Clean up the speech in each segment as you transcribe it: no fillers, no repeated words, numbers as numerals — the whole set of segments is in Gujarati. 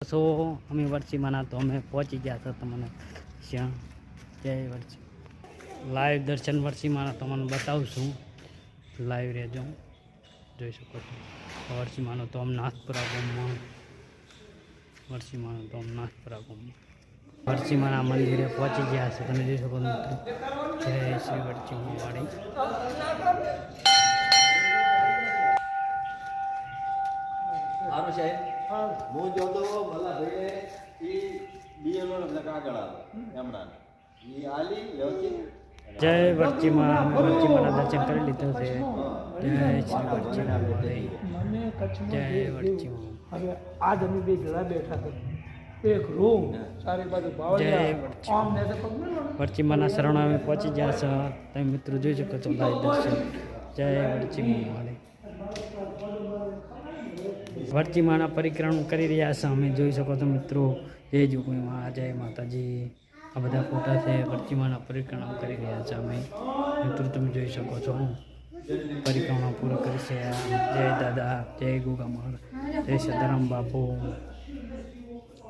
સો અમે વરસીમાના તો અમે પહોંચી ગયા હતા તમને શ્યાં જય વરસી લાઈવ દર્શન વરસીમાના તમને બતાવું છું લાઈવ રહેજો જોઈ શકો છો વરસીમાનો તો નાથપુરા ગામમાં વરસીમાનો તો નાથપુરા ગામમાં વરસીમાના મંદિરે પહોંચી ગયા છે તમે જોઈ શકો મિત્રો જય શ્રી વરસીમા વાળી સારું સાહેબ હું જોતો ભલા ભાઈ એ બીએલઓ ને આગળ આવે એમના એ આલી વ્યવસ્થિત જય વરચીમાં અમે વરચીમાના દર્શન કરી લીધું છે જય શ્રી વરચીમા મને કચ્છમાં જય વરચીમા હવે આજ અમે બે જણા બેઠા હતા એક રૂમ સારી બાજુ બાવળિયા આમ ને તો પગ વરચીમાના શરણો અમે પહોંચી ગયા છે તમે મિત્રો જોઈ શકો છો લાઈવ દર્શન જય વરચીમા વાળી વરચીમાના પરિક્રમણ કરી રહ્યા છે અમે જોઈ શકો છો મિત્રો જય જોગણીમાં જય માતાજી આ બધા ફોટા છે વરચીમાના પરિક્રમણ કરી રહ્યા છે અમે મિત્રો તમે જોઈ શકો છો પરિક્રમા પૂરો કરી છે જય દાદા જય ગોગામાર જય સદારામ બાપુ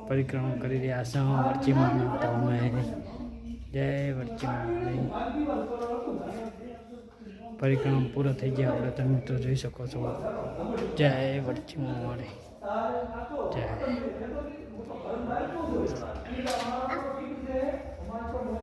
પરિક્રમા કરી રહ્યા છે વરચીમાના તો અમે જય વરચીમા પરિક્રમા પૂરો થઈ ગયા આપણે તમે મિત્રો જોઈ શકો છો જય વરચીમા વાળી જય